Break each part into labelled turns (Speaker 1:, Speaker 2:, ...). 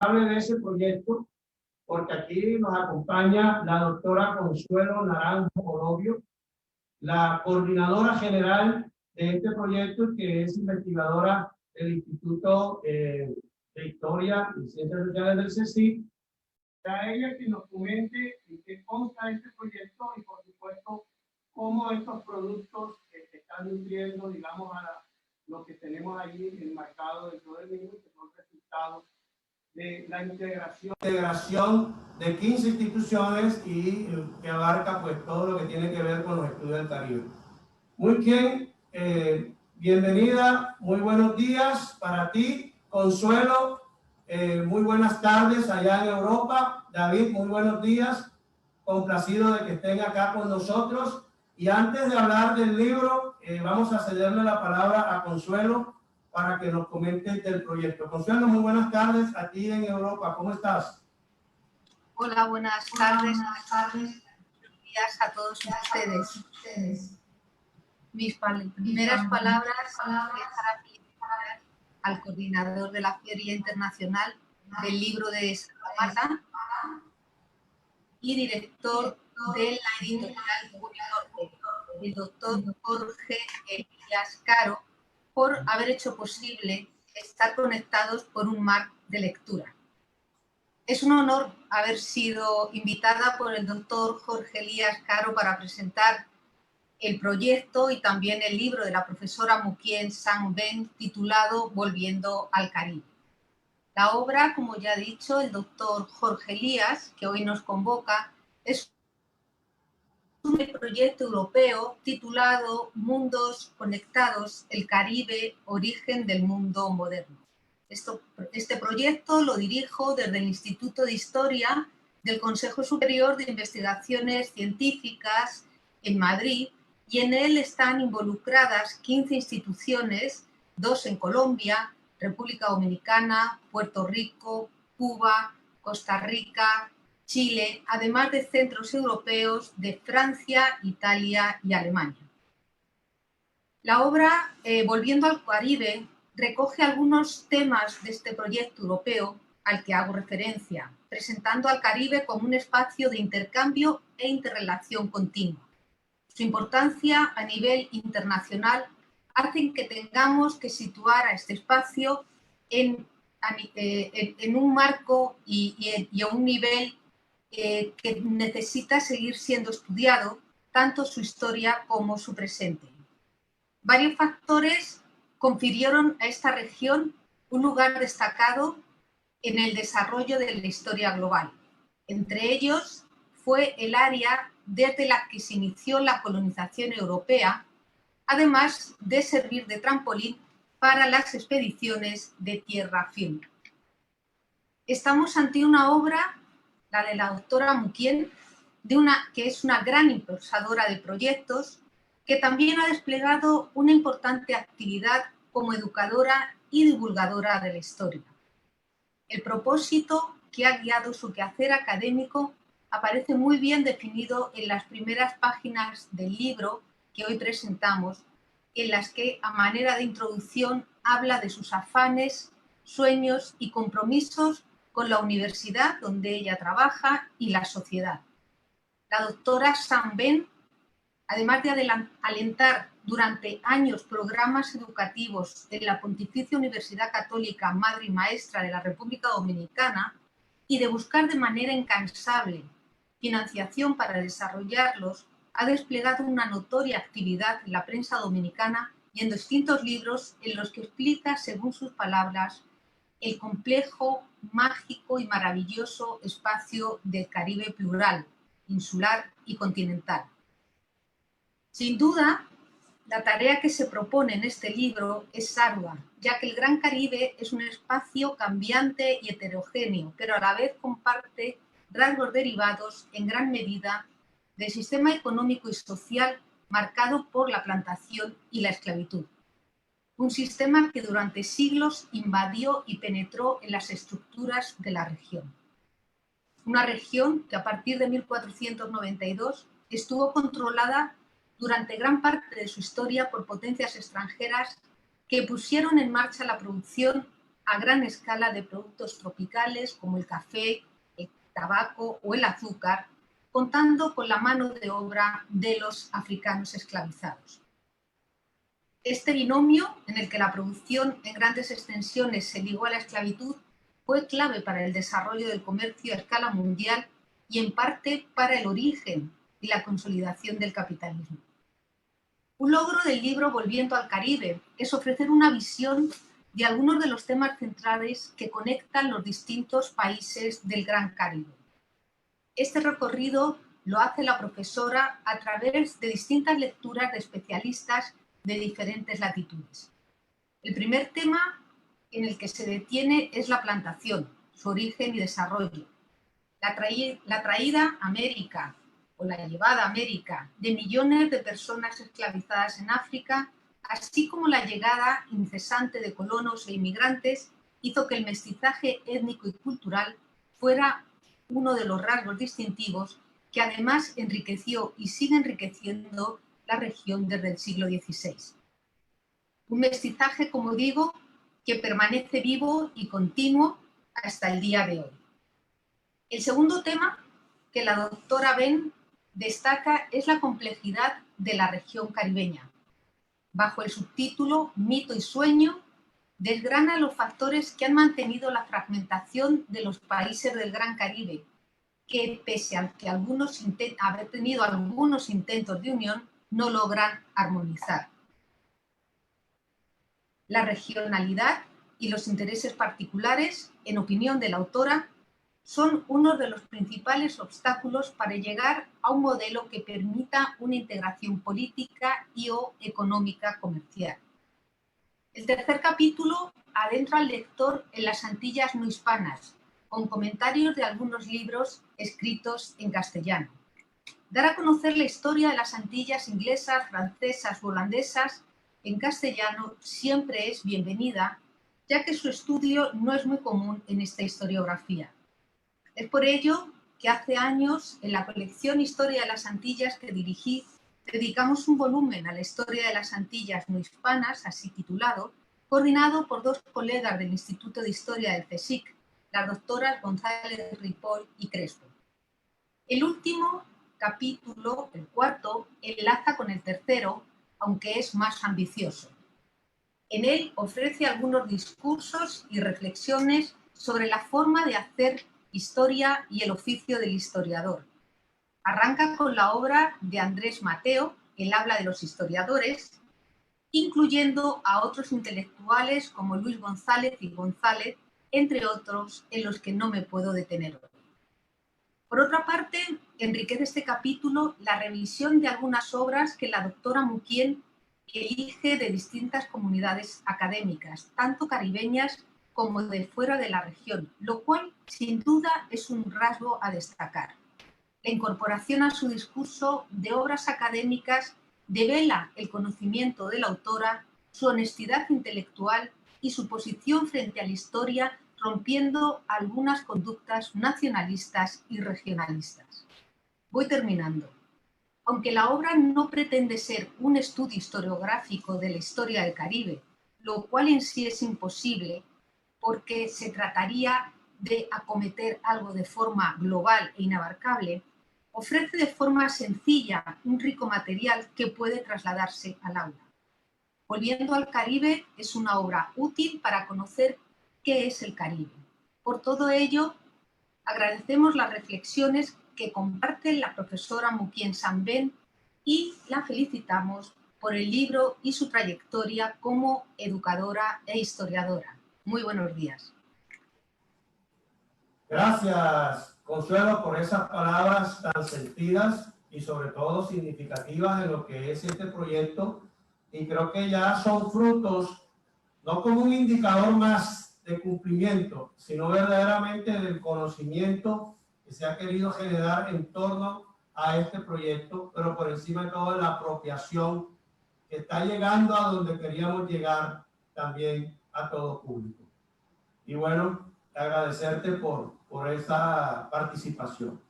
Speaker 1: de ese proyecto, porque aquí nos acompaña la doctora Consuelo Naranjo Orobio, la coordinadora general de este proyecto, que es investigadora del Instituto de Historia y Ciencias Sociales del CSIC. A ella que nos comente en qué consta este proyecto y, por supuesto, cómo estos productos están nutriendo, digamos, a lo que tenemos ahí enmarcado dentro del mismo, que son resultados de la integración de 15 instituciones y que abarca pues todo lo que tiene que ver con los estudios del Caribe. Muy bien, bienvenida, muy buenos días para ti, Consuelo, muy buenas tardes allá en Europa. David, muy buenos días, complacido de que estén acá con nosotros. Y antes de hablar del libro, vamos a cederle la palabra a Consuelo para que nos comente del proyecto. Consuelo, muy buenas tardes a ti en Europa. ¿Cómo estás?
Speaker 2: Hola, buenas tardes. Buenos días a todos ustedes. Mis primeras palabras al coordinador de la Feria Internacional del Libro de Santa Marta y director de la editorial Uninorte, el doctor Jorge Elías Caro, por haber hecho posible estar conectados por un mar de lectura. Es un honor haber sido invitada por el doctor Jorge Elías Caro para presentar el proyecto y también el libro de la profesora Mukien Sang-Ben titulado Volviendo al Caribe. La obra, como ya ha dicho el doctor Jorge Elías, que hoy nos convoca, es un proyecto europeo titulado Mundos Conectados, el Caribe, origen del mundo moderno. Este proyecto lo dirijo desde el Instituto de Historia del Consejo Superior de Investigaciones Científicas en Madrid, y en él están involucradas 15 instituciones, 2 en Colombia, República Dominicana, Puerto Rico, Cuba, Costa Rica, Chile, además de centros europeos de Francia, Italia y Alemania. La obra Volviendo al Caribe recoge algunos temas de este proyecto europeo al que hago referencia, presentando al Caribe como un espacio de intercambio e interrelación continua. Su importancia a nivel internacional hace que tengamos que situar a este espacio en un marco y a un nivel que necesita seguir siendo estudiado, tanto su historia como su presente. Varios factores confirieron a esta región un lugar destacado en el desarrollo de la historia global. Entre ellos fue el área desde la que se inició la colonización europea, además de servir de trampolín para las expediciones de tierra firme. Estamos ante una obra, la de la doctora Mukien, que es una gran impulsadora de proyectos, que también ha desplegado una importante actividad como educadora y divulgadora de la historia. El propósito que ha guiado su quehacer académico aparece muy bien definido en las primeras páginas del libro que hoy presentamos, en las que, a manera de introducción, habla de sus afanes, sueños y compromisos con la universidad donde ella trabaja y la sociedad. La doctora Sang-Ben, además de alentar durante años programas educativos en la Pontificia Universidad Católica Madre y Maestra de la República Dominicana y de buscar de manera incansable financiación para desarrollarlos, ha desplegado una notoria actividad en la prensa dominicana y en distintos libros en los que explica, según sus palabras, el complejo, mágico y maravilloso espacio del Caribe plural, insular y continental. Sin duda, la tarea que se propone en este libro es ardua, ya que el Gran Caribe es un espacio cambiante y heterogéneo, pero a la vez comparte rasgos derivados en gran medida del sistema económico y social marcado por la plantación y la esclavitud. Un sistema que durante siglos invadió y penetró en las estructuras de la región. Una región que a partir de 1492 estuvo controlada durante gran parte de su historia por potencias extranjeras que pusieron en marcha la producción a gran escala de productos tropicales como el café, el tabaco o el azúcar, contando con la mano de obra de los africanos esclavizados. Este binomio, en el que la producción en grandes extensiones se ligó a la esclavitud, fue clave para el desarrollo del comercio a escala mundial y en parte para el origen y la consolidación del capitalismo. Un logro del libro Volviendo al Caribe es ofrecer una visión de algunos de los temas centrales que conectan los distintos países del Gran Caribe. Este recorrido lo hace la profesora a través de distintas lecturas de especialistas de diferentes latitudes. El primer tema en el que se detiene es la plantación, su origen y desarrollo, la traída a América o la llevada a América de millones de personas esclavizadas en África, así como la llegada incesante de colonos e inmigrantes, hizo que el mestizaje étnico y cultural fuera uno de los rasgos distintivos que además enriqueció y sigue enriqueciendo la región desde el siglo XVI. Un mestizaje, como digo, que permanece vivo y continuo hasta el día de hoy. El segundo tema que la doctora Ben destaca es la complejidad de la región caribeña. Bajo el subtítulo Mito y sueño, desgrana los factores que han mantenido la fragmentación de los países del Gran Caribe, que pese a que haber tenido algunos intentos de unión, no logran armonizar. La regionalidad y los intereses particulares, en opinión de la autora, son uno de los principales obstáculos para llegar a un modelo que permita una integración política y o económica comercial. El tercer capítulo adentra al lector en las Antillas no hispanas, con comentarios de algunos libros escritos en castellano. Dar a conocer la historia de las Antillas inglesas, francesas o holandesas en castellano siempre es bienvenida, ya que su estudio no es muy común en esta historiografía. Es por ello que hace años, en la colección Historia de las Antillas que dirigí, dedicamos un volumen a la historia de las Antillas no hispanas, así titulado, coordinado por dos colegas del Instituto de Historia del CSIC, las doctoras González Ripoll y Crespo. El último capítulo, el cuarto, enlaza con el tercero, aunque es más ambicioso. En él ofrece algunos discursos y reflexiones sobre la forma de hacer historia y el oficio del historiador. Arranca con la obra de Andrés Mateo, El habla de los historiadores, incluyendo a otros intelectuales como Luis González y González, entre otros en los que no me puedo detener hoy. Por otra parte, enriquece este capítulo la revisión de algunas obras que la doctora Muquien elige de distintas comunidades académicas, tanto caribeñas como de fuera de la región, lo cual sin duda es un rasgo a destacar. La incorporación a su discurso de obras académicas devela el conocimiento de la autora, su honestidad intelectual y su posición frente a la historia, rompiendo algunas conductas nacionalistas y regionalistas. Voy terminando. Aunque la obra no pretende ser un estudio historiográfico de la historia del Caribe, lo cual en sí es imposible porque se trataría de acometer algo de forma global e inabarcable, ofrece de forma sencilla un rico material que puede trasladarse al aula. Volviendo al Caribe es una obra útil para conocer qué es el Caribe. Por todo ello, agradecemos las reflexiones que comparte la profesora Muquien Sambén y la felicitamos por el libro y su trayectoria como educadora e historiadora. Muy buenos días.
Speaker 1: Gracias, Consuelo, por esas palabras tan sentidas y sobre todo significativas de lo que es este proyecto. Y creo que ya son frutos, no como un indicador más de cumplimiento, sino verdaderamente del conocimiento que se ha querido generar en torno a este proyecto, pero por encima de todo la apropiación que está llegando a donde queríamos llegar también a todo público. Y bueno, agradecerte por esa participación.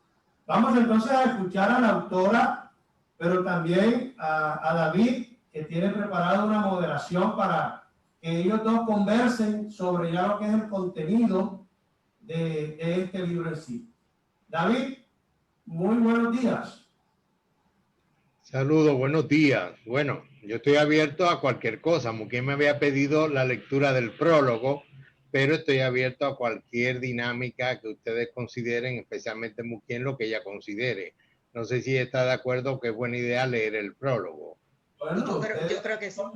Speaker 1: Vamos entonces a escuchar a la autora, pero también a David, que tiene preparada una moderación para que ellos dos conversen sobre ya lo que es el contenido de este libro en sí. David, muy buenos días.
Speaker 3: Saludos, buenos días. Bueno, yo estoy abierto a cualquier cosa. Muquén me había pedido la lectura del prólogo, pero estoy abierto a cualquier dinámica que ustedes consideren, especialmente Muquén, lo que ella considere. No sé si está de acuerdo que es buena idea leer el prólogo.
Speaker 1: Bueno, yo creo que son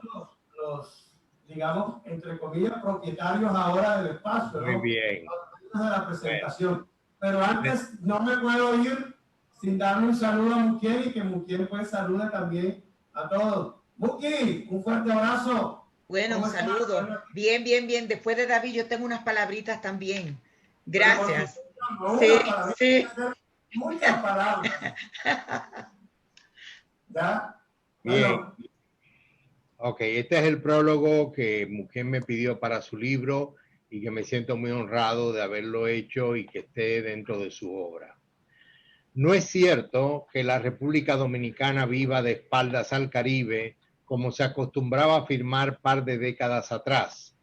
Speaker 1: los, digamos, entre comillas, propietarios ahora del espacio,
Speaker 3: Muy
Speaker 1: ¿no?
Speaker 3: bien.
Speaker 1: De la presentación. Bueno. Pero antes no me puedo ir sin darle un saludo a Muquén y que Muquén pues salude también a todos. Muki, un fuerte abrazo.
Speaker 4: Bueno, un saludo. Bien, bien, bien. Después de David yo tengo unas palabritas también. Gracias. Sí.
Speaker 1: Muchas palabras. ¿Ya?
Speaker 3: Bien. Ok, este es el prólogo que Muquén me pidió para su libro y que me siento muy honrado de haberlo hecho y que esté dentro de su obra. No es cierto que la República Dominicana viva de espaldas al Caribe como se acostumbraba a afirmar par de décadas atrás.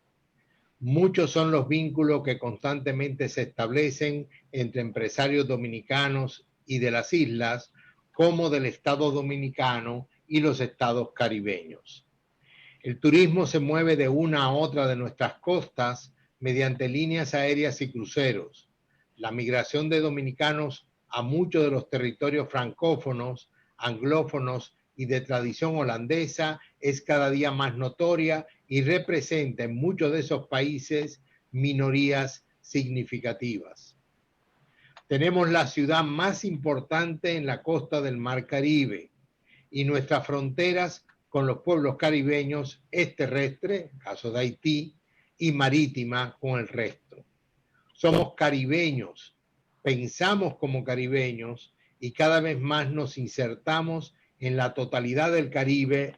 Speaker 3: Muchos son los vínculos que constantemente se establecen entre empresarios dominicanos y de las islas, como del Estado dominicano y los estados caribeños. El turismo se mueve de una a otra de nuestras costas mediante líneas aéreas y cruceros. La migración de dominicanos a muchos de los territorios francófonos, anglófonos y de tradición holandesa es cada día más notoria y representa en muchos de esos países minorías significativas. Tenemos la ciudad más importante en la costa del Mar Caribe y nuestras fronteras con los pueblos caribeños es terrestre, caso de Haití, y marítima con el resto. Somos caribeños, pensamos como caribeños y cada vez más nos insertamos en la totalidad del Caribe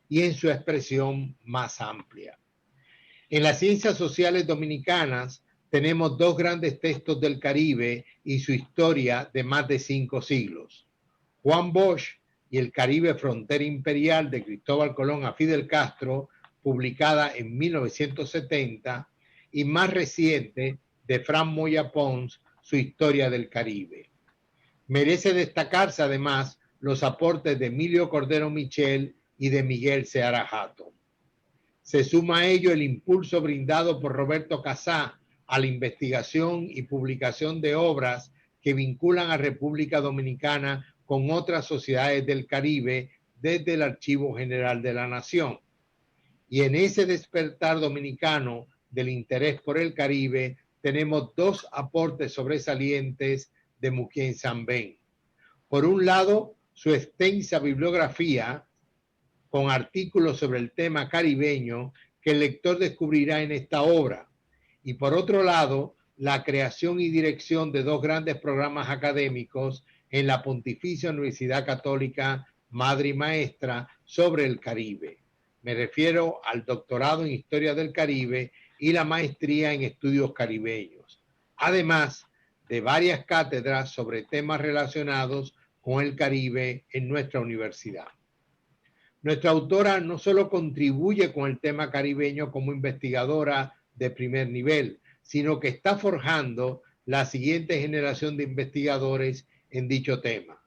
Speaker 3: y en su expresión más amplia. En las ciencias sociales dominicanas tenemos dos grandes textos del Caribe y su historia de más de 5 siglos. Juan Bosch y el Caribe Frontera Imperial de Cristóbal Colón a Fidel Castro, publicada en 1970, y más reciente de Fran Moya Pons, su Historia del Caribe. Merece destacarse además los aportes de Emilio Cordero Michel y de Miguel Seara Hatton. Se suma a ello el impulso brindado por Roberto Casá a la investigación y publicación de obras que vinculan a República Dominicana con otras sociedades del Caribe desde el Archivo General de la Nación. Y en ese despertar dominicano del interés por el Caribe tenemos dos aportes sobresalientes de Muquén Sambén. Por un lado, su extensa bibliografía con artículos sobre el tema caribeño que el lector descubrirá en esta obra. Y por otro lado, la creación y dirección de dos grandes programas académicos en la Pontificia Universidad Católica Madre y Maestra sobre el Caribe. Me refiero al doctorado en Historia del Caribe y la maestría en Estudios Caribeños, además de varias cátedras sobre temas relacionados con el Caribe en nuestra universidad. Nuestra autora no solo contribuye con el tema caribeño como investigadora de primer nivel, sino que está forjando la siguiente generación de investigadores en dicho tema.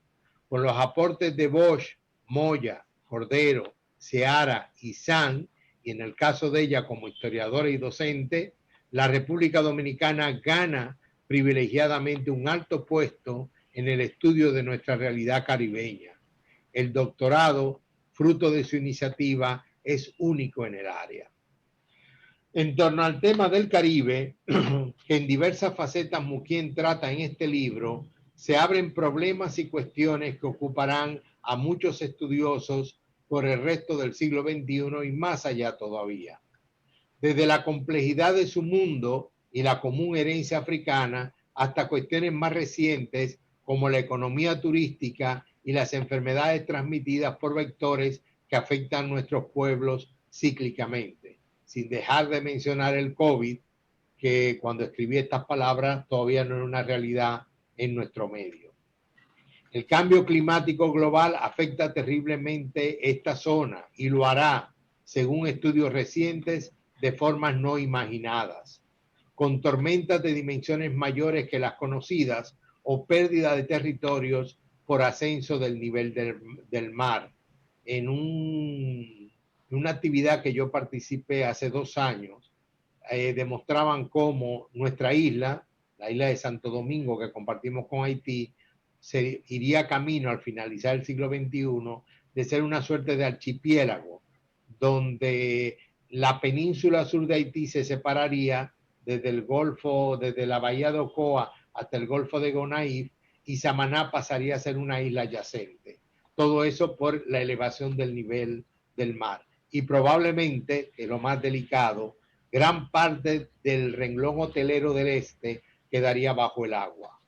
Speaker 3: Con los aportes de Bosch, Moya, Cordero, Seara y San, y en el caso de ella como historiadora y docente, la República Dominicana gana privilegiadamente un alto puesto en el estudio de nuestra realidad caribeña. El doctorado, fruto de su iniciativa, es único en el área. En torno al tema del Caribe, que en diversas facetas Muquén trata en este libro, se abren problemas y cuestiones que ocuparán a muchos estudiosos por el resto del siglo XXI y más allá todavía. Desde la complejidad de su mundo y la común herencia africana hasta cuestiones más recientes como la economía turística y las enfermedades transmitidas por vectores que afectan a nuestros pueblos cíclicamente, sin dejar de mencionar el COVID, que cuando escribí estas palabras todavía no era una realidad en nuestro medio. El cambio climático global afecta terriblemente esta zona y lo hará, según estudios recientes, de formas no imaginadas, con tormentas de dimensiones mayores que las conocidas o pérdida de territorios por ascenso del nivel del mar. En una actividad que yo participé hace 2 años, demostraban cómo nuestra isla, la isla de Santo Domingo que compartimos con Haití, se iría camino al finalizar el siglo XXI de ser una suerte de archipiélago, donde la península sur de Haití se separaría desde el Golfo, desde la bahía de Ocoa hasta el Golfo de Gonaïves, y Samaná pasaría a ser una isla adyacente. Todo eso por la elevación del nivel del mar. Y probablemente, que es lo más delicado, gran parte del renglón hotelero del este quedaría bajo el agua.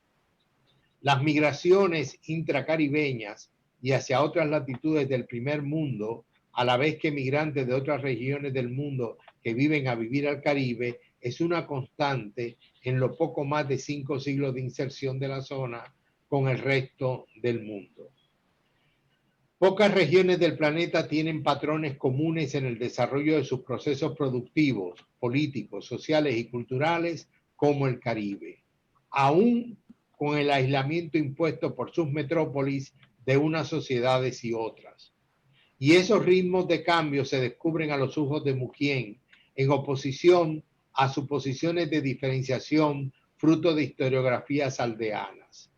Speaker 3: Las migraciones intracaribeñas y hacia otras latitudes del primer mundo, a la vez que migrantes de otras regiones del mundo que viven a vivir al Caribe, es una constante en los poco más de 5 siglos de inserción de la zona con el resto del mundo. Pocas regiones del planeta tienen patrones comunes en el desarrollo de sus procesos productivos, políticos, sociales y culturales como el Caribe, aún con el aislamiento impuesto por sus metrópolis de unas sociedades y otras. Y esos ritmos de cambio se descubren a los ojos de Muquien en oposición a suposiciones de diferenciación fruto de historiografías aldeanas.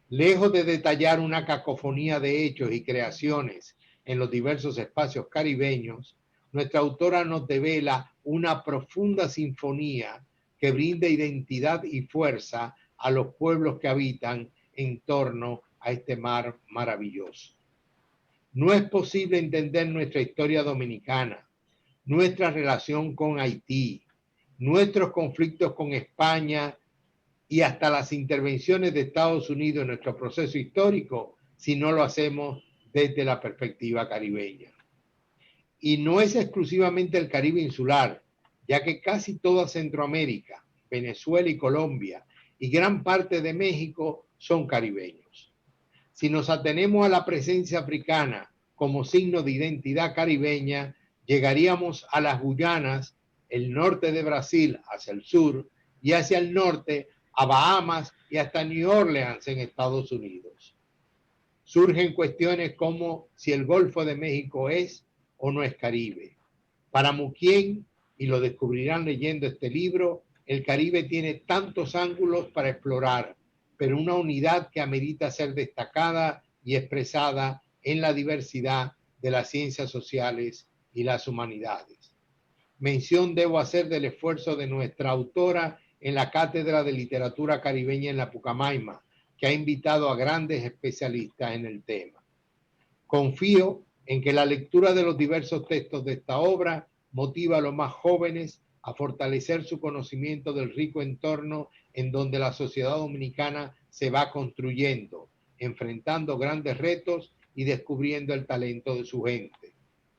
Speaker 3: Lejos de detallar una cacofonía de hechos y creaciones en los diversos espacios caribeños, nuestra autora nos devela una profunda sinfonía que brinda identidad y fuerza a los pueblos que habitan en torno a este mar maravilloso. No es posible entender nuestra historia dominicana, nuestra relación con Haití, nuestros conflictos con España y hasta las intervenciones de Estados Unidos en nuestro proceso histórico si no lo hacemos desde la perspectiva caribeña. Y no es exclusivamente el Caribe insular, ya que casi toda Centroamérica, Venezuela y Colombia y gran parte de México son caribeños. Si nos atenemos a la presencia africana como signo de identidad caribeña, llegaríamos a las Guyanas, el norte de Brasil hacia el sur y hacia el norte a Bahamas y hasta New Orleans en Estados Unidos. Surgen cuestiones como si el Golfo de México es o no es Caribe. Para Muquien, y lo descubrirán leyendo este libro, el Caribe tiene tantos ángulos para explorar, pero una unidad que amerita ser destacada y expresada en la diversidad de las ciencias sociales y las humanidades. Mención debo hacer del esfuerzo de nuestra autora en la Cátedra de Literatura Caribeña en la Pucamaima, que ha invitado a grandes especialistas en el tema. Confío en que la lectura de los diversos textos de esta obra motiva a los más jóvenes a fortalecer su conocimiento del rico entorno en donde la sociedad dominicana se va construyendo, enfrentando grandes retos y descubriendo el talento de su gente.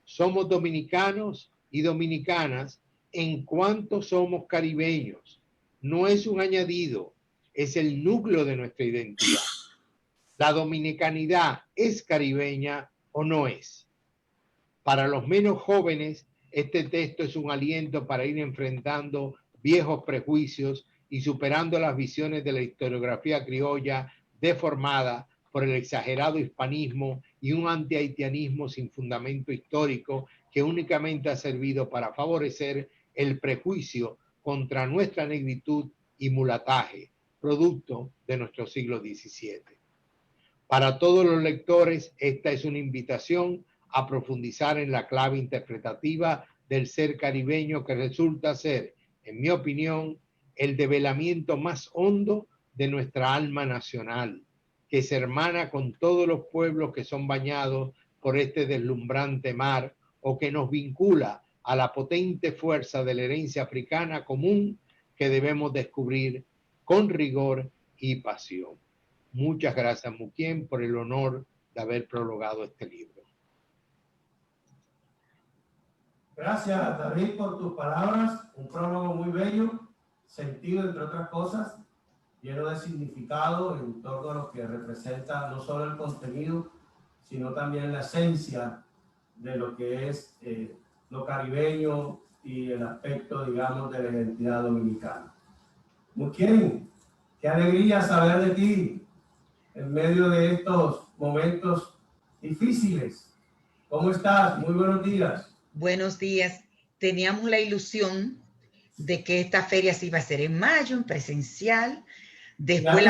Speaker 3: Somos dominicanos y dominicanas en cuanto somos caribeños. No es un añadido, es el núcleo de nuestra identidad. ¿La dominicanidad es caribeña o no es? Para los menos jóvenes, este texto es un aliento para ir enfrentando viejos prejuicios y superando las visiones de la historiografía criolla deformada por el exagerado hispanismo y un antihaitianismo sin fundamento histórico que únicamente ha servido para favorecer el prejuicio contra nuestra negritud y mulataje, producto de nuestro siglo XVII. Para todos los lectores, esta es una invitación a profundizar en la clave interpretativa del ser caribeño que resulta ser, en mi opinión, el develamiento más hondo de nuestra alma nacional, que se hermana con todos los pueblos que son bañados por este deslumbrante mar o que nos vincula a la potente fuerza de la herencia africana común que debemos descubrir con rigor y pasión. Muchas gracias, Muquien, por el honor de haber prologado este libro.
Speaker 1: Gracias, David, por tus palabras. Un prólogo muy bello, sentido, entre otras cosas, lleno de significado en torno a lo que representa no solo el contenido, sino también la esencia de lo que es lo caribeño y el aspecto, digamos, de la identidad dominicana. Muquén, qué alegría saber de ti en medio de estos momentos difíciles. ¿Cómo estás? Muy buenos días.
Speaker 4: Buenos días. Teníamos la ilusión de que esta feria se iba a hacer en mayo, en presencial. Después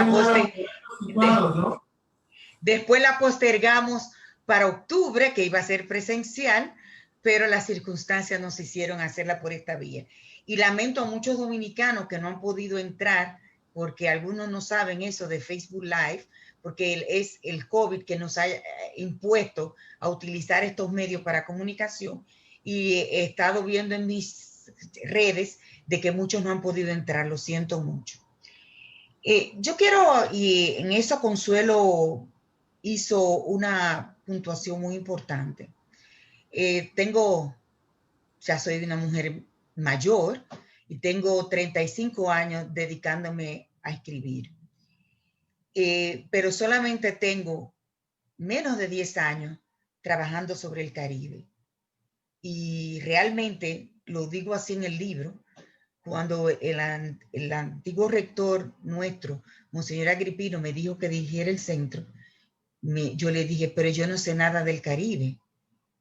Speaker 4: después la postergamos para octubre, que iba a ser presencial, pero las circunstancias nos hicieron hacerla por esta vía. Y lamento a muchos dominicanos que no han podido entrar, porque algunos no saben eso de Facebook Live, porque es el COVID que nos ha impuesto a utilizar estos medios para comunicación. Y he estado viendo en mis redes de que muchos no han podido entrar, lo siento mucho. Yo quiero, y en eso Consuelo hizo una puntuación muy importante. Ya soy una mujer mayor y tengo 35 años dedicándome a escribir. Pero solamente tengo menos de 10 años trabajando sobre el Caribe. Y realmente, lo digo así en el libro, cuando el antiguo rector nuestro, Monseñor Agripino, me dijo que dirigiera el centro, yo le dije, pero yo no sé nada del Caribe.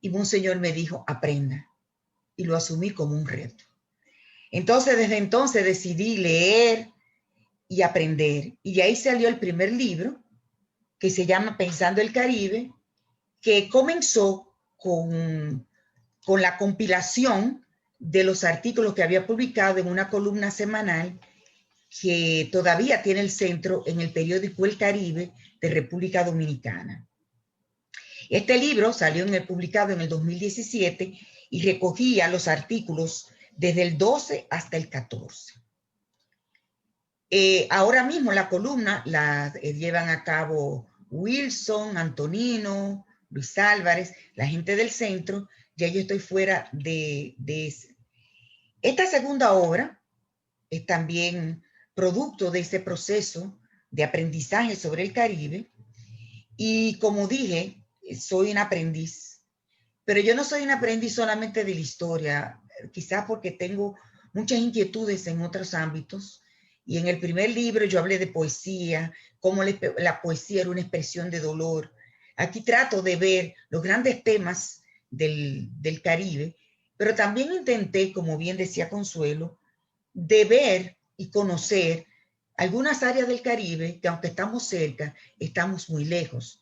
Speaker 4: Y Monseñor me dijo, aprenda. Y lo asumí como un reto. Entonces, desde entonces decidí leer y aprender. Y de ahí salió el primer libro, que se llama Pensando el Caribe, que comenzó con la compilación de los artículos que había publicado en una columna semanal que todavía tiene el centro en el periódico El Caribe de República Dominicana. Este libro salió publicado en el 2017 y recogía los artículos desde el 12 hasta el 14. Ahora mismo la columna la llevan a cabo Wilson, Antonino, Luis Álvarez, la gente del centro. Ya yo estoy fuera de ese. Esta segunda obra es también producto de ese proceso de aprendizaje sobre el Caribe. Y como dije, soy un aprendiz. Pero yo no soy un aprendiz solamente de la historia, quizás porque tengo muchas inquietudes en otros ámbitos. Y en el primer libro yo hablé de poesía, cómo la poesía era una expresión de dolor. Aquí trato de ver los grandes temas del Caribe, pero también intenté, como bien decía Consuelo, de ver y conocer algunas áreas del Caribe que, aunque estamos cerca, estamos muy lejos,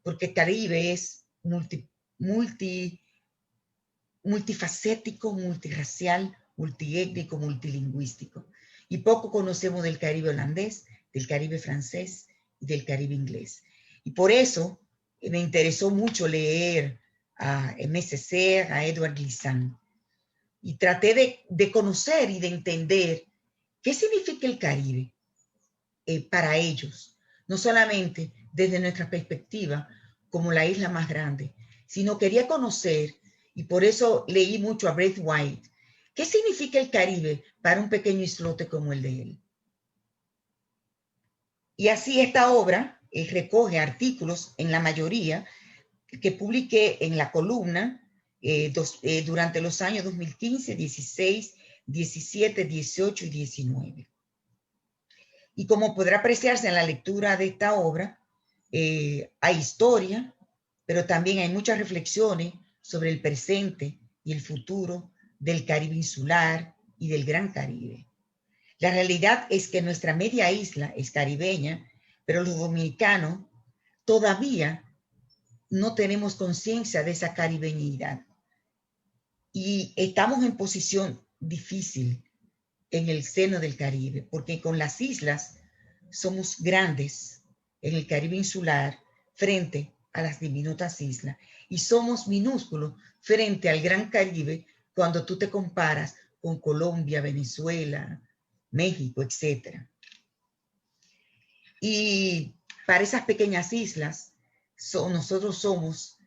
Speaker 4: porque el Caribe es multifacético, multirracial, multiétnico, multilingüístico. Y poco conocemos del Caribe holandés, del Caribe francés y del Caribe inglés. Y por eso me interesó mucho leer a MSC, a Edward Glissant. Y traté de conocer y de entender qué significa el Caribe para ellos. No solamente desde nuestra perspectiva como la isla más grande, sino quería conocer, y por eso leí mucho a Braithwaite, ¿qué significa el Caribe para un pequeño islote como el de él? Y así esta obra recoge artículos, en la mayoría, que publiqué en la columna durante los años 2015, 16, 17, 18 y 19. Y como podrá apreciarse en la lectura de esta obra, hay historia, pero también hay muchas reflexiones sobre el presente y el futuro del Caribe insular y del Gran Caribe. La realidad es que nuestra media isla es caribeña, pero los dominicanos todavía no tenemos conciencia de esa caribeñidad. Y estamos en posición difícil en el seno del Caribe, porque con las islas somos grandes en el Caribe insular frente a las diminutas islas, y somos minúsculos frente al Gran Caribe cuando tú te comparas con Colombia, Venezuela, México, etc. Y para esas pequeñas islas, nosotros somos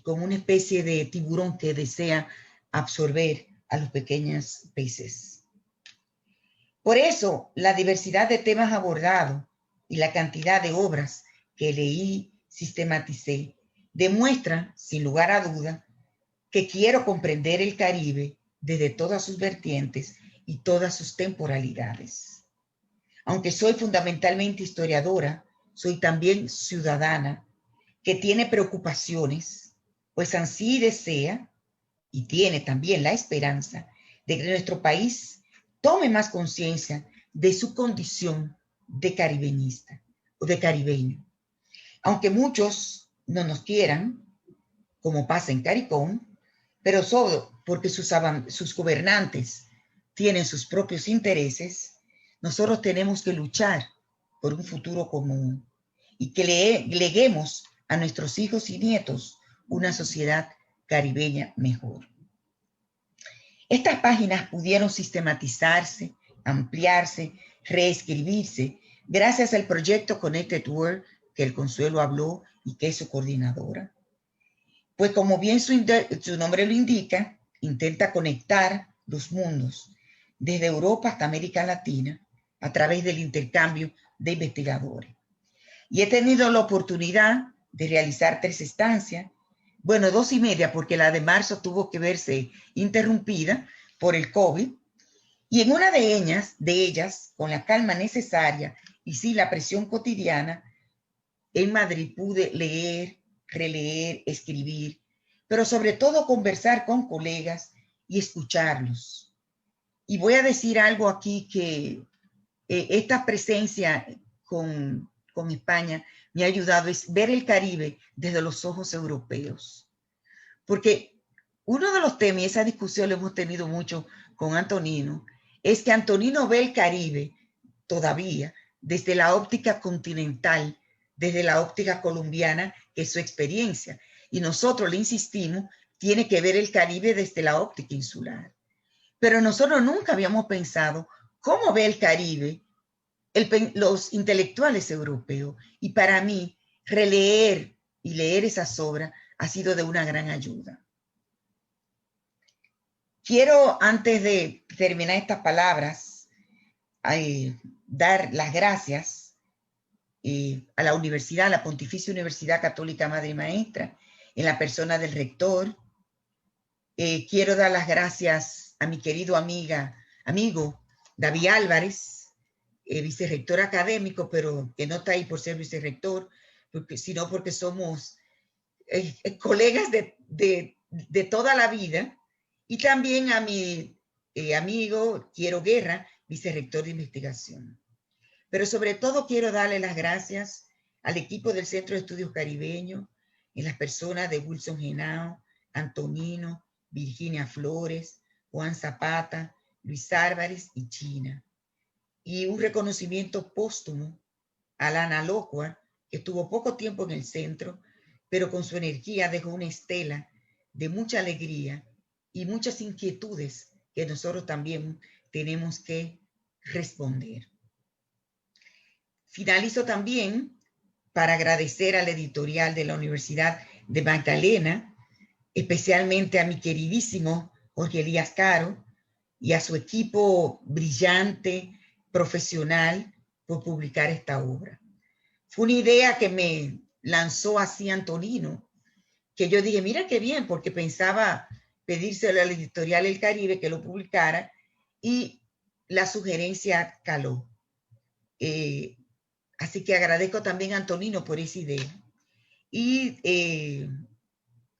Speaker 4: como una especie de tiburón que desea absorber a los pequeños peces. Por eso, la diversidad de temas abordados y la cantidad de obras que leí, sistematicé, demuestra, sin lugar a duda, que quiero comprender el Caribe desde todas sus vertientes y todas sus temporalidades. Aunque soy fundamentalmente historiadora, soy también ciudadana que tiene preocupaciones, pues así desea y tiene también la esperanza de que nuestro país tome más conciencia de su condición de caribeñista o de caribeño. Aunque muchos no nos quieran, como pasa en CARICOM, pero solo porque sus gobernantes tienen sus propios intereses, nosotros tenemos que luchar por un futuro común y que leguemos a nuestros hijos y nietos una sociedad caribeña mejor. Estas páginas pudieron sistematizarse, ampliarse, reescribirse gracias al proyecto Connected World que el Consuelo habló y que es su coordinadora. Pues como bien su nombre lo indica, intenta conectar los mundos desde Europa hasta América Latina a través del intercambio de investigadores. Y he tenido la oportunidad de realizar 3 estancias, bueno, 2 y media, porque la de marzo tuvo que verse interrumpida por el COVID. Y en una de ellas, con la calma necesaria y sin la presión cotidiana, en Madrid pude leer, releer, escribir, pero sobre todo conversar con colegas y escucharlos. Y voy a decir algo aquí que esta presencia con España me ha ayudado, es ver el Caribe desde los ojos europeos. Porque uno de los temas, y esa discusión lo hemos tenido mucho con Antonino, es que Antonino ve el Caribe todavía desde la óptica continental, desde la óptica colombiana, que es su experiencia. Y nosotros le insistimos, tiene que ver el Caribe desde la óptica insular. Pero nosotros nunca habíamos pensado cómo ve el Caribe los intelectuales europeos. Y para mí, releer y leer esas obras ha sido de una gran ayuda. Quiero, antes de terminar estas palabras, dar las gracias a la universidad, a la Pontificia Universidad Católica Madre y Maestra, en la persona del rector. Quiero dar las gracias a mi querido amigo David Álvarez, vicerrector académico, pero que no está ahí por ser vicerrector, sino porque somos colegas de toda la vida, y también a mi amigo Quiero Guerra, vicerrector de investigación. Pero sobre todo quiero darle las gracias al equipo del Centro de Estudios Caribeños, en las personas de Wilson Genao, Antonino, Virginia Flores, Juan Zapata, Luis Álvarez y China. Y un reconocimiento póstumo a Lana Locua, que estuvo poco tiempo en el centro, pero con su energía dejó una estela de mucha alegría y muchas inquietudes que nosotros también tenemos que responder. Finalizo también para agradecer al editorial de la Universidad de Magdalena, especialmente a mi queridísimo Jorge Elías Caro y a su equipo brillante, profesional, por publicar esta obra. Fue una idea que me lanzó así Antonino, que yo dije, mira qué bien, porque pensaba pedírselo al editorial El Caribe que lo publicara, y la sugerencia caló. Así que agradezco también a Antonino por esa idea. Y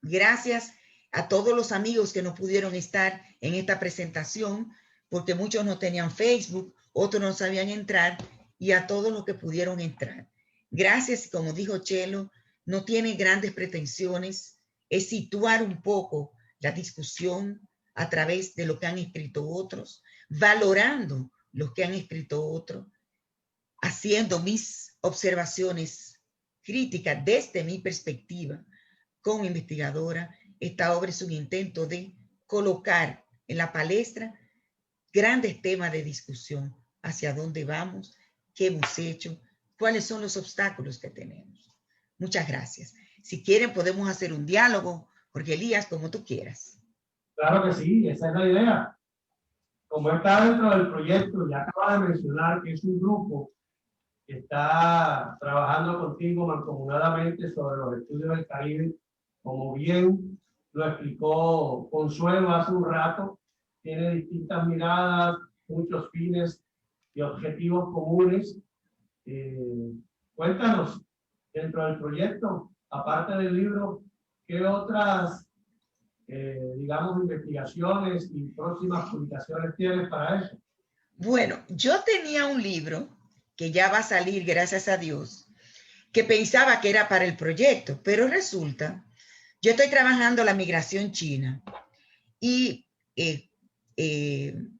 Speaker 4: gracias a todos los amigos que no pudieron estar en esta presentación, porque muchos no tenían Facebook, otros no sabían entrar, y a todos los que pudieron entrar. Gracias, como dijo Chelo, no tiene grandes pretensiones, es situar un poco la discusión a través de lo que han escrito otros, valorando lo que han escrito otros, haciendo mis observaciones críticas desde mi perspectiva como investigadora. Esta obra es un intento de colocar en la palestra grandes temas de discusión, hacia dónde vamos, qué hemos hecho, cuáles son los obstáculos que tenemos. Muchas gracias. Si quieren podemos hacer un diálogo, Jorge Elías, como tú quieras.
Speaker 1: Claro que sí, esa es la idea. Como está dentro del proyecto, ya acabas de mencionar que es un grupo que está trabajando contigo mancomunadamente sobre los estudios del Caribe, como bien lo explicó Consuelo hace un rato. tiene distintas miradas, muchos fines y objetivos comunes. Cuéntanos, dentro del proyecto, aparte del libro, ¿qué otras, digamos, investigaciones y próximas publicaciones tienes para eso?
Speaker 4: Bueno, yo tenía un libro que ya va a salir, gracias a Dios, que pensaba que era para el proyecto, pero resulta, yo estoy trabajando la migración china y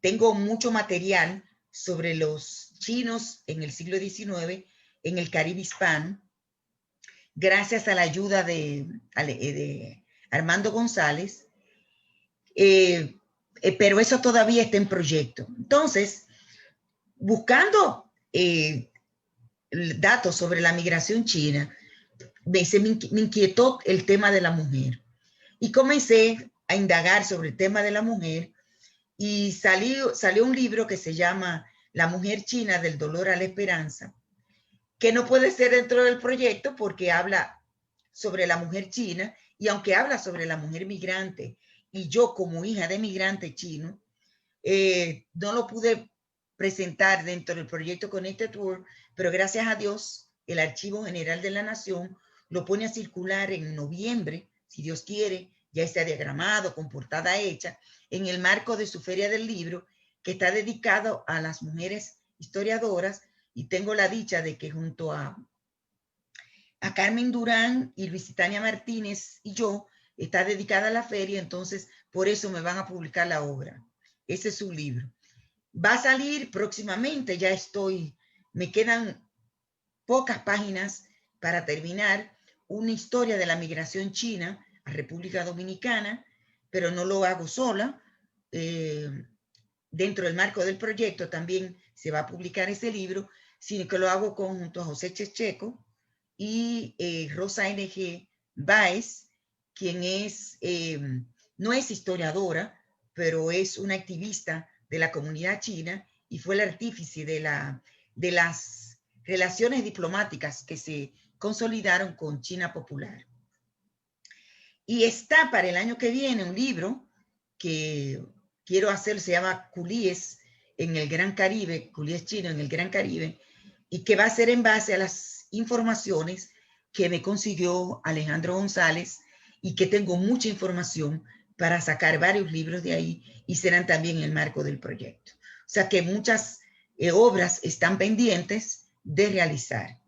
Speaker 4: tengo mucho material sobre los chinos en el siglo XIX en el Caribe hispano, gracias a la ayuda de Armando González, pero eso todavía está en proyecto. Entonces, buscando datos sobre la migración china, me inquietó el tema de la mujer y comencé a indagar sobre el tema de la mujer y salió un libro que se llama La mujer china del dolor a la esperanza, que no puede ser dentro del proyecto porque habla sobre la mujer china, y aunque habla sobre la mujer migrante, y yo como hija de migrante chino, no lo pude presentar dentro del proyecto Connected World, pero gracias a Dios, el Archivo General de la Nación lo pone a circular en noviembre, si Dios quiere, ya está diagramado, con portada hecha, en el marco de su Feria del Libro, que está dedicado a las mujeres historiadoras, y tengo la dicha de que junto a Carmen Durán y Luisitania Martínez y yo, está dedicada a la feria, entonces por eso me van a publicar la obra. Ese es su libro. Va a salir próximamente, ya me quedan pocas páginas para terminar, una historia de la migración china a República Dominicana, pero no lo hago sola. Dentro del marco del proyecto también se va a publicar ese libro, sino que lo hago junto a José Checheco y Rosa N.G. Báez, quien no es historiadora, pero es una activista de la comunidad china y fue el artífice de las relaciones diplomáticas que se consolidaron con China popular. Y está para el año que viene un libro que quiero hacer, se llama Culíes en el Gran Caribe, Culíes chino en el Gran Caribe, y que va a ser en base a las informaciones que me consiguió Alejandro González, y que tengo mucha información para sacar varios libros de ahí, y serán también en el marco del proyecto. O sea que muchas obras están pendientes de realizar.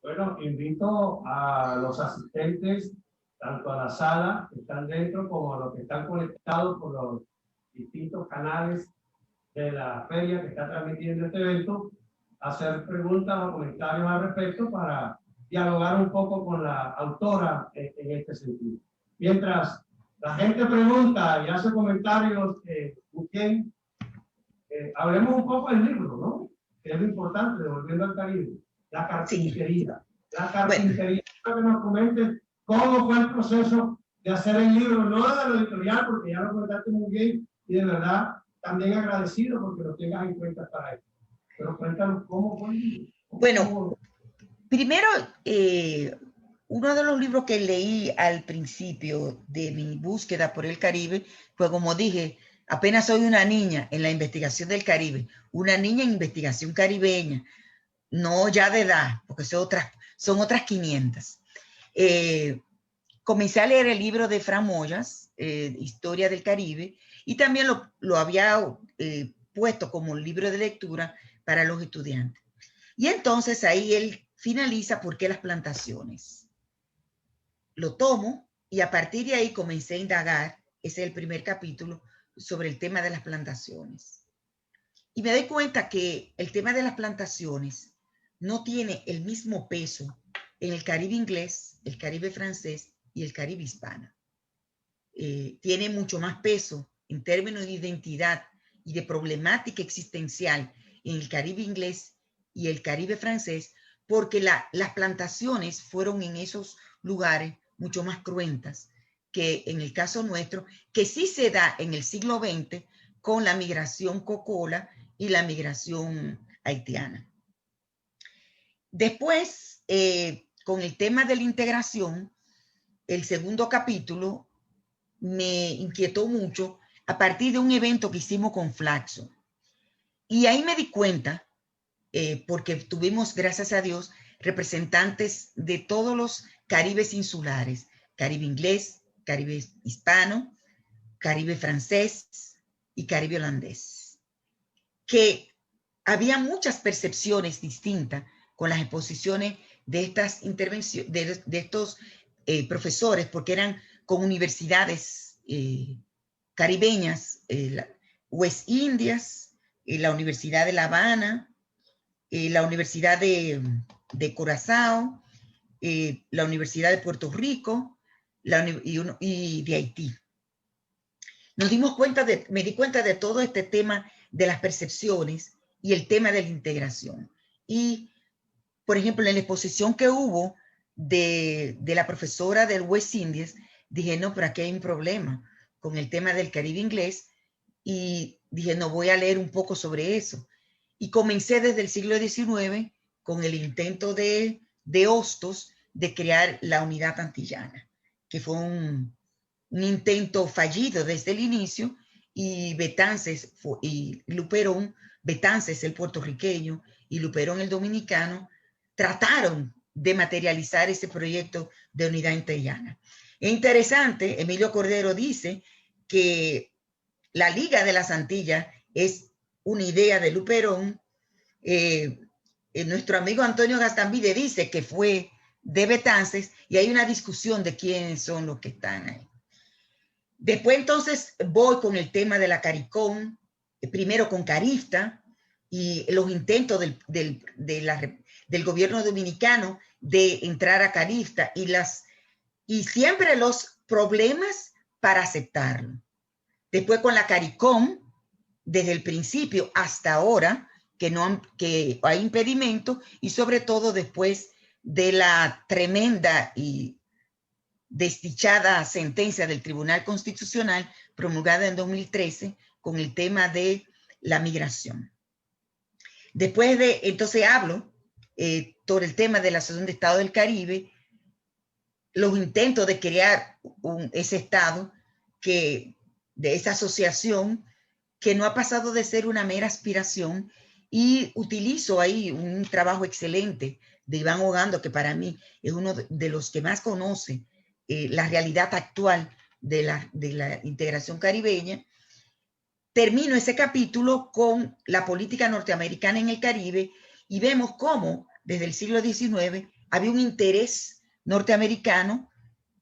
Speaker 1: Bueno, invito a los asistentes, tanto a la sala que están dentro como a los que están conectados por los distintos canales de la feria que está transmitiendo este evento, a hacer preguntas o comentarios al respecto para dialogar un poco con la autora en este sentido. Mientras la gente pregunta y hace comentarios, hablemos un poco del libro, ¿no? Que es lo importante, Devolviendo al Caribe. La carpintería. Sí. La carpintería. Bueno. Que nos comenten cómo fue el proceso de hacer el libro, no de lo editorial, porque ya lo comentaste muy bien, y de verdad también agradecido porque lo tengas en cuenta para esto. Pero cuéntanos cómo fue el libro.
Speaker 4: Bueno, primero, uno de los libros que leí al principio de mi búsqueda por el Caribe fue, como dije, apenas soy una niña en la investigación del Caribe, una niña en investigación caribeña, no ya de edad, porque son otras 500. Comencé a leer el libro de Fran Moyas, Historia del Caribe, y también lo había puesto como libro de lectura para los estudiantes. Y entonces ahí él finaliza ¿Por qué las plantaciones? Lo tomo y a partir de ahí comencé a indagar, ese es el primer capítulo, sobre el tema de las plantaciones. Y me doy cuenta que el tema de las plantaciones no tiene el mismo peso en el Caribe inglés, el Caribe francés y el Caribe hispano. Tiene mucho más peso en términos de identidad y de problemática existencial en el Caribe inglés y el Caribe francés, porque las plantaciones fueron en esos lugares mucho más cruentas que en el caso nuestro, que sí se da en el siglo XX con la migración cocola y la migración haitiana. Después, con el tema de la integración, el segundo capítulo me inquietó mucho a partir de un evento que hicimos con Flaxo. Y ahí me di cuenta, porque tuvimos, gracias a Dios, representantes de todos los Caribes insulares, Caribe inglés, Caribe hispano, Caribe francés y Caribe holandés, que había muchas percepciones distintas con las exposiciones de estas intervenciones, de estos profesores, porque eran con universidades caribeñas, West Indies, la Universidad de La Habana, la Universidad de Curazao, la Universidad de Puerto Rico y de Haití. Me di cuenta de todo este tema de las percepciones y el tema de la integración. Y, por ejemplo, en la exposición que hubo de la profesora del West Indies, dije, no, pero aquí hay un problema con el tema del Caribe inglés, y dije, no, voy a leer un poco sobre eso. Y comencé desde el siglo XIX con el intento de Hostos de crear la unidad antillana, que fue un intento fallido desde el inicio, y Betances y Luperón, Betances el puertorriqueño y Luperón el dominicano, trataron de materializar ese proyecto de unidad antillana. Es interesante, Emilio Cordero dice que la Liga de las Antillas es una idea de Luperón. Nuestro amigo Antonio Gastambide dice que fue de Betances, y hay una discusión de quiénes son los que están ahí. Después entonces voy con el tema de la CARICOM, primero con Carifta y los intentos del gobierno dominicano de entrar a Carifta y siempre los problemas para aceptarlo. Después con la CARICOM, desde el principio hasta ahora, que hay impedimentos, y sobre todo después de la tremenda y desdichada sentencia del Tribunal Constitucional promulgada en 2013 con el tema de la migración. Después entonces hablo sobre el tema de la Asociación de Estados del Caribe, los intentos de crear ese Estado, de esa asociación que no ha pasado de ser una mera aspiración, y utilizo ahí un trabajo excelente de Iván Ogando, que para mí es uno de los que más conoce la realidad actual de la integración caribeña. Termino ese capítulo con la política norteamericana en el Caribe, y vemos cómo desde el siglo XIX había un interés norteamericano,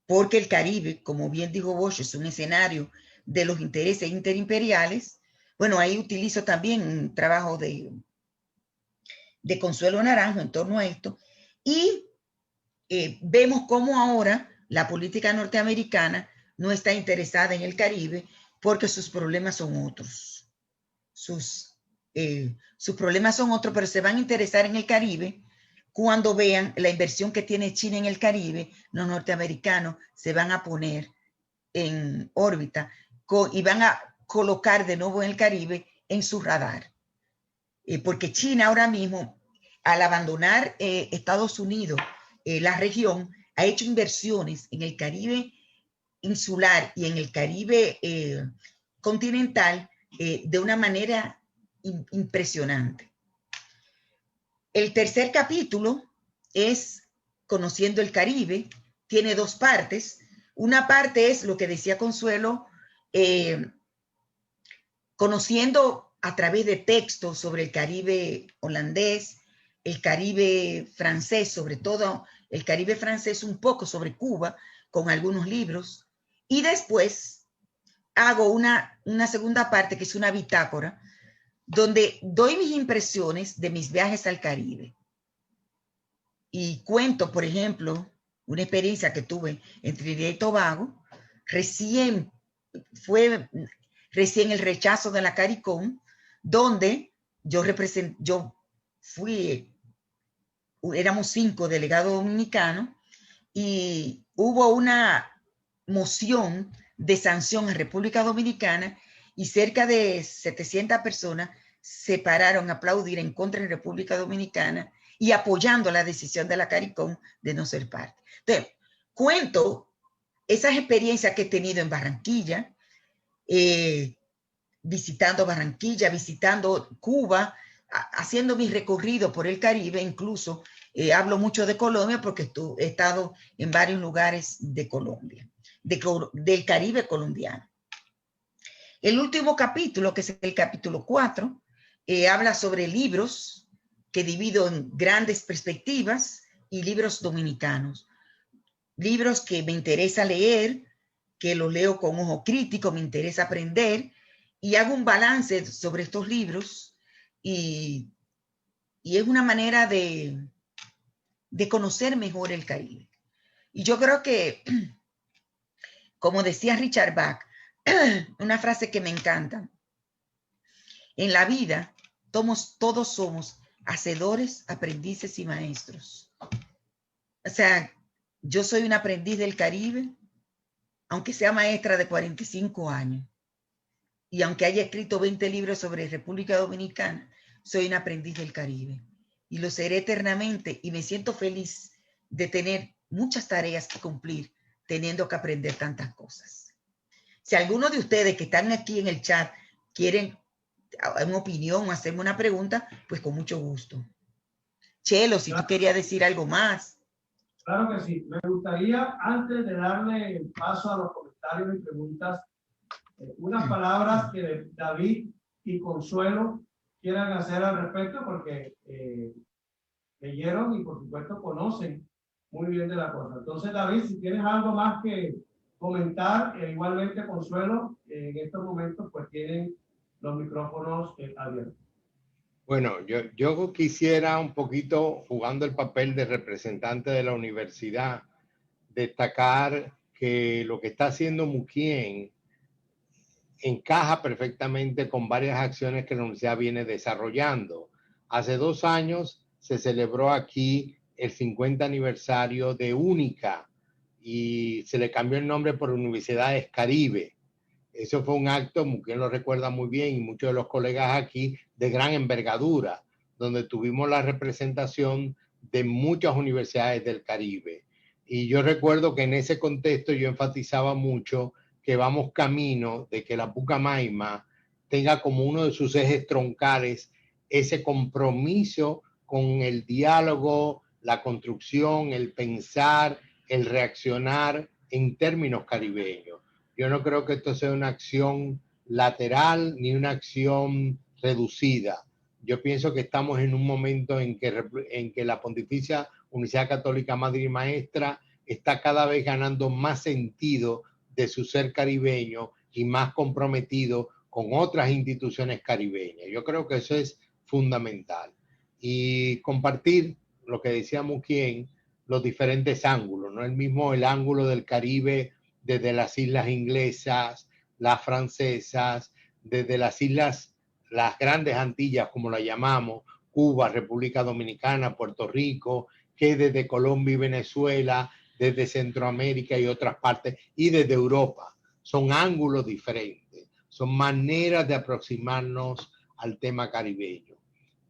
Speaker 4: porque el Caribe, como bien dijo Bosch, es un escenario de los intereses interimperiales. Bueno, ahí utilizo también un trabajo de Consuelo Naranjo en torno a esto, y vemos cómo ahora la política norteamericana no está interesada en el Caribe porque sus problemas son otros. Sus problemas son otros, pero se van a interesar en el Caribe cuando vean la inversión que tiene China en el Caribe. Los norteamericanos se van a poner en órbita y van a colocar de nuevo en el Caribe en su radar. Porque China ahora mismo, al abandonar Estados Unidos, la región, ha hecho inversiones en el Caribe insular y en el Caribe continental de una manera impresionante. El tercer capítulo es Conociendo el Caribe. Tiene dos partes. Una parte es lo que decía Consuelo, conociendo a través de textos sobre el Caribe holandés, el Caribe francés, sobre todo el Caribe francés, un poco sobre Cuba, con algunos libros. Y después hago una segunda parte, que es una bitácora, donde doy mis impresiones de mis viajes al Caribe. Y cuento, por ejemplo, una experiencia que tuve en Trinidad y Tobago. Recién el rechazo de la CARICOM, donde éramos 5 delegados dominicanos, y hubo una moción de sanción en República Dominicana, y cerca de 700 personas se pararon a aplaudir en contra de República Dominicana y apoyando la decisión de la CARICOM de no ser parte. Entonces, cuento esas experiencias que he tenido en Barranquilla, visitando Barranquilla, visitando Cuba, haciendo mi recorrido por el Caribe. Incluso hablo mucho de Colombia porque he estado en varios lugares de Colombia, del Caribe colombiano. El último capítulo, que es el capítulo 4, habla sobre libros que divido en grandes perspectivas y libros dominicanos. Libros que me interesa leer, que los leo con ojo crítico, me interesa aprender, y hago un balance sobre estos libros, y es una manera de conocer mejor el Caribe. Y yo creo que, como decía Richard Bach, una frase que me encanta: en la vida todos somos hacedores, aprendices y maestros. O sea, yo soy un aprendiz del Caribe, aunque sea maestra de 45 años, y aunque haya escrito 20 libros sobre República Dominicana, soy un aprendiz del Caribe. Y lo seré eternamente, y me siento feliz de tener muchas tareas que cumplir, teniendo que aprender tantas cosas. Si alguno de ustedes que están aquí en el chat quieren una opinión o hacerme una pregunta, pues con mucho gusto. Chelo, si tú querías decir algo más.
Speaker 1: Claro que sí. Me gustaría, antes de darle paso a los comentarios y preguntas, unas palabras que David y Consuelo quieran hacer al respecto, porque leyeron y por supuesto conocen muy bien de la cosa. Entonces, David, si tienes algo más que comentar, igualmente Consuelo, en estos momentos pues tienen los micrófonos abiertos.
Speaker 3: Bueno, yo quisiera un poquito, jugando el papel de representante de la universidad, destacar que lo que está haciendo Muquien encaja perfectamente con varias acciones que la universidad viene desarrollando. Hace 2 años se celebró aquí el 50 aniversario de Única y se le cambió el nombre por Universidades Caribe. Eso fue un acto, Muquien lo recuerda muy bien, y muchos de los colegas aquí, de gran envergadura, donde tuvimos la representación de muchas universidades del Caribe. Y yo recuerdo que en ese contexto yo enfatizaba mucho que vamos camino de que la Pucamaima tenga como uno de sus ejes troncales ese compromiso con el diálogo, la construcción, el pensar, el reaccionar en términos caribeños. Yo no creo que esto sea una acción lateral ni una acción reducida. Yo pienso que estamos en un momento en que la Pontificia Universidad Católica Madre y Maestra está cada vez ganando más sentido de su ser caribeño y más comprometido con otras instituciones caribeñas. Yo creo que eso es fundamental. Y compartir lo que decía Muquien, los diferentes ángulos, no el mismo el ángulo del Caribe desde las islas inglesas, las francesas, desde las islas, las grandes Antillas, como las llamamos, Cuba, República Dominicana, Puerto Rico, que desde Colombia y Venezuela, desde Centroamérica y otras partes, y desde Europa. Son ángulos diferentes, son maneras de aproximarnos al tema caribeño.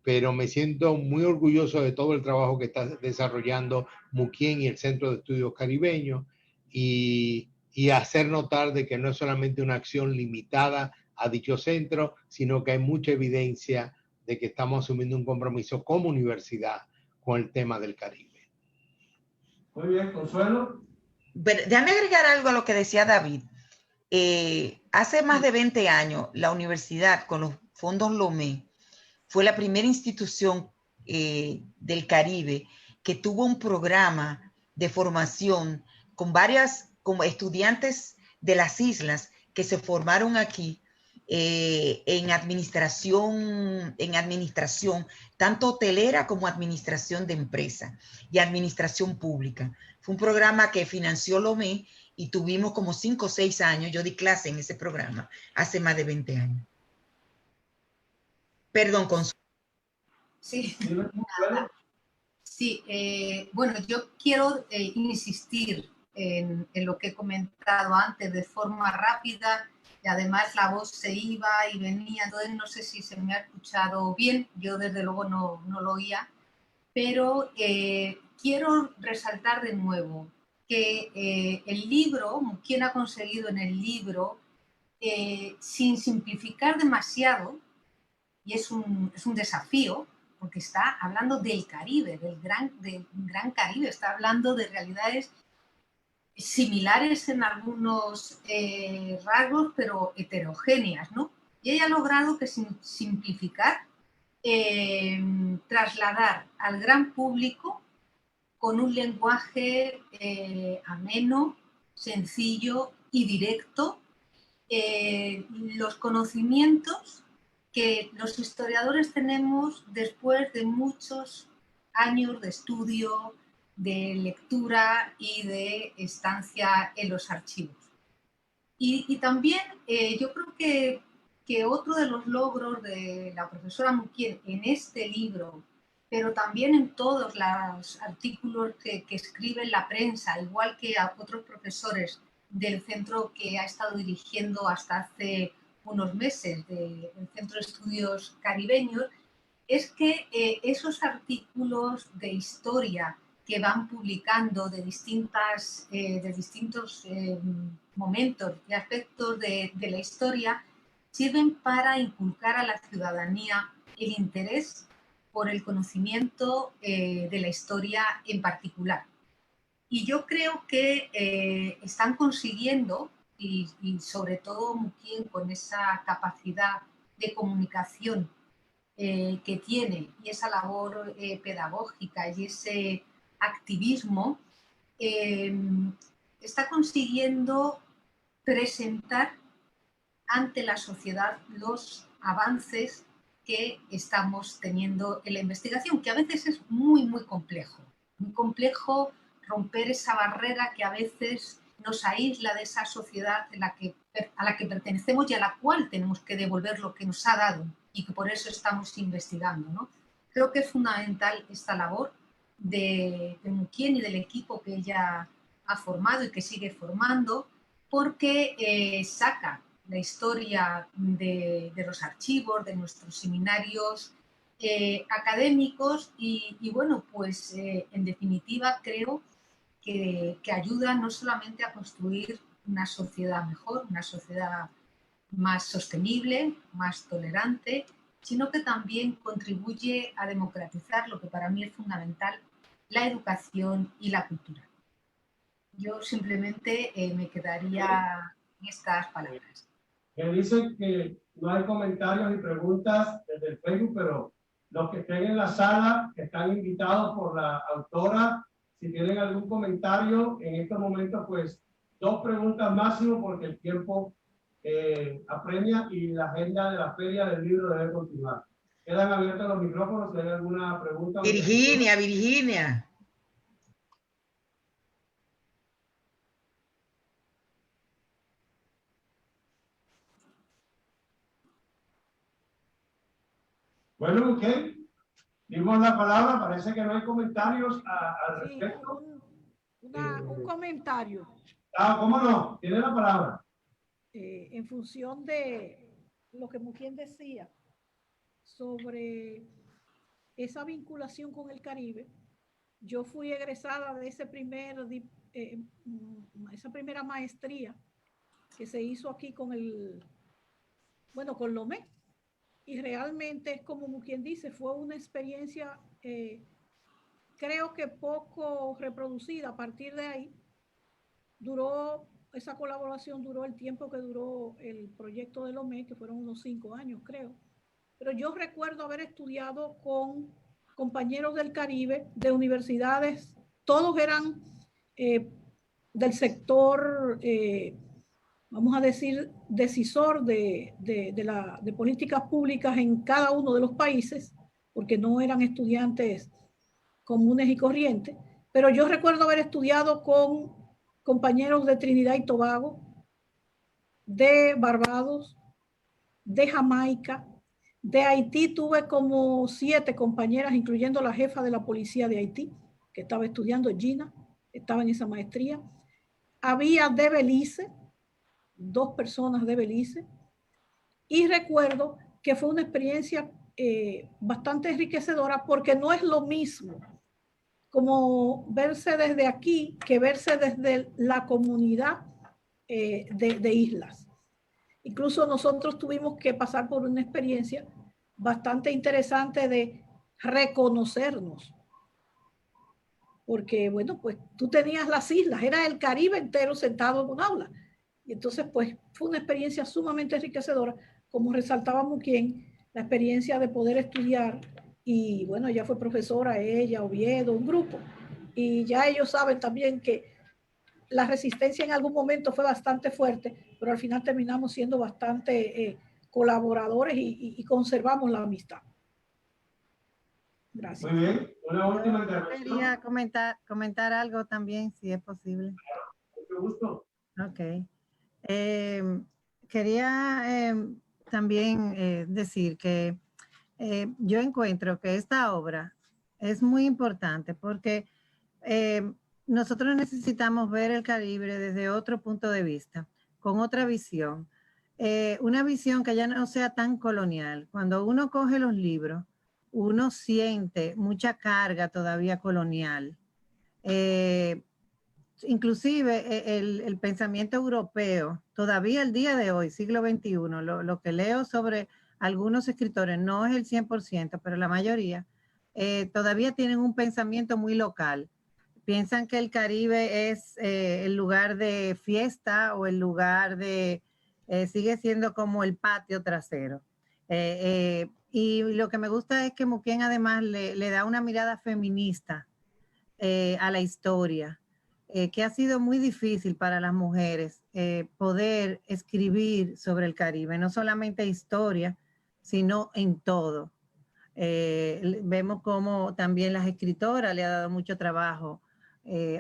Speaker 3: Pero me siento muy orgulloso de todo el trabajo que está desarrollando Muquien y el Centro de Estudios Caribeños, y hacer notar de que no es solamente una acción limitada a dicho centro, sino que hay mucha evidencia de que estamos asumiendo un compromiso como universidad con el tema del Caribe.
Speaker 1: Muy bien, Consuelo.
Speaker 4: Déjame agregar algo a lo que decía David. Hace más de 20 años, la universidad, con los fondos Lomé, fue la primera institución del Caribe que tuvo un programa de formación con varias como estudiantes de las islas que se formaron aquí en administración, tanto hotelera como administración de empresa y administración pública. Fue un programa que financió Lomé y tuvimos como 5 o 6 años. Yo di clase en ese programa hace más de 20 años. Perdón, Consuelo.
Speaker 2: Sí, nada. Sí, bueno, yo quiero insistir en lo que he comentado antes de forma rápida, y además la voz se iba y venía, entonces no sé si se me ha escuchado bien, yo desde luego no lo oía, pero quiero resaltar de nuevo que el libro, quien ha conseguido en el libro sin simplificar demasiado, y es un desafío, porque está hablando del Caribe, del gran Caribe, está hablando de realidades similares en algunos rasgos, pero heterogéneas, ¿no? Y ella ha logrado que sin simplificar, trasladar al gran público con un lenguaje ameno, sencillo y directo, los conocimientos que los historiadores tenemos después de muchos años de estudio, de lectura y de estancia en los archivos. Y también yo creo que otro de los logros de la profesora Mukién en este libro, pero también en todos los artículos que escribe en la prensa, igual que a otros profesores del centro que ha estado dirigiendo hasta hace unos meses, del Centro de Estudios Caribeños, es que esos artículos de historia que van publicando de distintos momentos y aspectos de la historia sirven para inculcar a la ciudadanía el interés por el conocimiento de la historia en particular. Y yo creo que están consiguiendo, y sobre todo Mukién con esa capacidad de comunicación que tiene y esa labor pedagógica y ese activismo, está consiguiendo presentar ante la sociedad los avances que estamos teniendo en la investigación, que a veces es muy complejo romper esa barrera que a veces nos aísla de esa sociedad a la que pertenecemos y a la cual tenemos que devolver lo que nos ha dado y que por eso estamos investigando, ¿no? Creo que es fundamental esta labor de Mukién y del equipo que ella ha formado y que sigue formando, porque saca la historia de los archivos, de nuestros seminarios académicos y bueno, pues en definitiva creo que ayuda no solamente a construir una sociedad mejor, una sociedad más sostenible, más tolerante, sino que también contribuye a democratizar lo que para mí es fundamental, la educación y la cultura. Yo simplemente me quedaría en estas palabras.
Speaker 1: Me dicen que no hay comentarios y preguntas desde el Facebook, pero los que estén en la sala están invitados por la autora. Si tienen algún comentario en estos momentos, pues 2 preguntas máximo porque el tiempo apremia y la agenda de la feria del libro debe continuar. Quedan abiertos los micrófonos si hay alguna pregunta.
Speaker 4: Virginia.
Speaker 1: Bueno, ok. Dimos la palabra. Parece que no hay comentarios al respecto.
Speaker 5: Un comentario.
Speaker 1: ¿Cómo no? Tiene la palabra.
Speaker 5: En función de lo que Mukién decía sobre esa vinculación con el Caribe, yo fui egresada de esa primera maestría que se hizo aquí con Lomé. Y realmente es como Mukién dice, fue una experiencia creo que poco reproducida. A partir de ahí esa colaboración duró el tiempo que duró el proyecto de Lomé, que fueron unos 5 años, creo. Pero yo recuerdo haber estudiado con compañeros del Caribe, de universidades, todos eran del sector, vamos a decir, decisor de políticas públicas en cada uno de los países, porque no eran estudiantes comunes y corrientes. Pero yo recuerdo haber estudiado con compañeros de Trinidad y Tobago, de Barbados, de Jamaica, de Haití. Tuve como 7 compañeras, incluyendo la jefa de la policía de Haití, que estaba estudiando, Gina, estaba en esa maestría. Había de Belice, 2 personas de Belice. Y recuerdo que fue una experiencia bastante enriquecedora, porque no es lo mismo como verse desde aquí que verse desde la comunidad de islas. Incluso nosotros tuvimos que pasar por una experiencia bastante interesante de reconocernos. Porque, bueno, pues tú tenías las islas, era el Caribe entero sentado en un aula. Y entonces, pues, fue una experiencia sumamente enriquecedora, como resaltaba Muquien, la experiencia de poder estudiar. Y, bueno, ella fue profesora, ella, Oviedo, un grupo. Y ya ellos saben también que la resistencia en algún momento fue bastante fuerte, pero al final terminamos siendo bastante colaboradores y conservamos la amistad. Gracias.
Speaker 1: Muy bien. Una última
Speaker 6: Yo
Speaker 1: intervención.
Speaker 6: quería comentar algo también, si es posible.
Speaker 1: Mucho gusto.
Speaker 6: Ok. Quería también decir que yo encuentro que esta obra es muy importante porque nosotros necesitamos ver el Caribe desde otro punto de vista, con otra visión. Una visión que ya no sea tan colonial. Cuando uno coge los libros, uno siente mucha carga todavía colonial. Inclusive el pensamiento europeo, todavía el día de hoy, siglo XXI, lo que leo sobre algunos escritores, no es el 100%, pero la mayoría, todavía tienen un pensamiento muy local. Piensan que el Caribe es el lugar de fiesta o el lugar de, sigue siendo como el patio trasero. Y lo que me gusta es que Muquien además le da una mirada feminista a la historia. Que ha sido muy difícil para las mujeres poder escribir sobre el Caribe, no solamente historia, sino en todo. Vemos cómo también las escritoras le ha dado mucho trabajo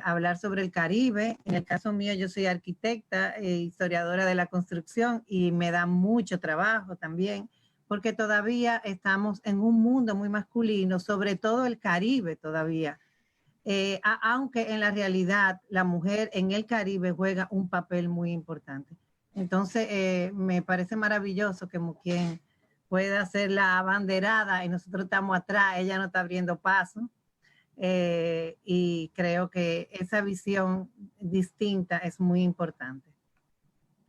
Speaker 6: hablar sobre el Caribe. En el caso mío, yo soy arquitecta, historiadora de la construcción, y me da mucho trabajo también, porque todavía estamos en un mundo muy masculino, sobre todo el Caribe todavía. Aunque en la realidad la mujer en el Caribe juega un papel muy importante. Entonces, me parece maravilloso que Muquien pueda ser la abanderada y nosotros estamos atrás, ella no está abriendo paso. Y creo que esa visión distinta es muy importante.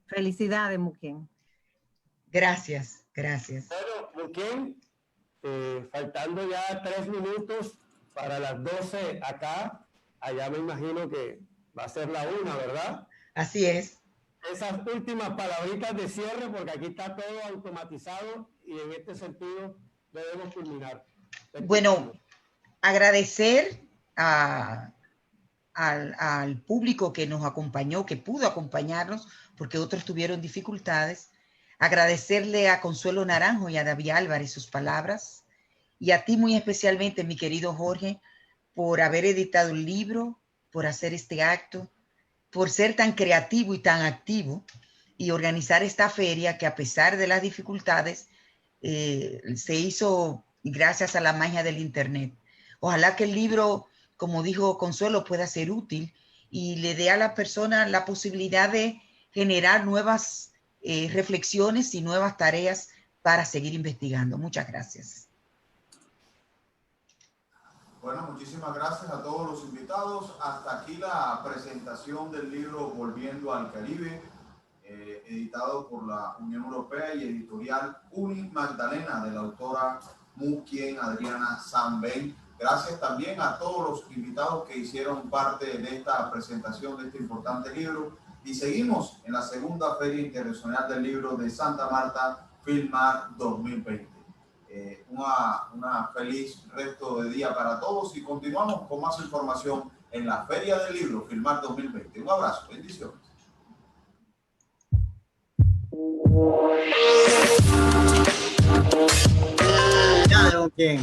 Speaker 6: Felicidades, Muquien.
Speaker 4: Gracias, gracias.
Speaker 7: Bueno, Muquien, faltando ya 3 minutos para las 12 acá, allá me imagino que va a ser la 1, ¿verdad?
Speaker 4: Así es.
Speaker 7: Esas últimas palabritas de cierre, porque aquí está todo automatizado y en este sentido debemos culminar.
Speaker 4: Bueno, agradecer al público que nos acompañó, que pudo acompañarnos, porque otros tuvieron dificultades. Agradecerle a Consuelo Naranjo y a David Álvarez sus palabras. Y a ti muy especialmente, mi querido Jorge, por haber editado el libro, por hacer este acto, por ser tan creativo y tan activo y organizar esta feria que a pesar de las dificultades se hizo gracias a la magia del Internet. Ojalá que el libro, como dijo Consuelo, pueda ser útil y le dé a la persona la posibilidad de generar nuevas reflexiones y nuevas tareas para seguir investigando. Muchas gracias.
Speaker 8: Bueno, muchísimas gracias a todos los invitados. Hasta aquí la presentación del libro Volviendo al Caribe, editado por la Unión Europea y editorial Uni Magdalena, de la autora Muquien Adriana Sambén. Gracias también a todos los invitados que hicieron parte de esta presentación de este importante libro. Y seguimos en la segunda Feria Internacional del Libro de Santa Marta, Filmar 2020. Una feliz resto de día para todos y continuamos con más información en la Feria del Libro Filmar 2020. Un abrazo, bendiciones.
Speaker 9: Ya, ¿quién?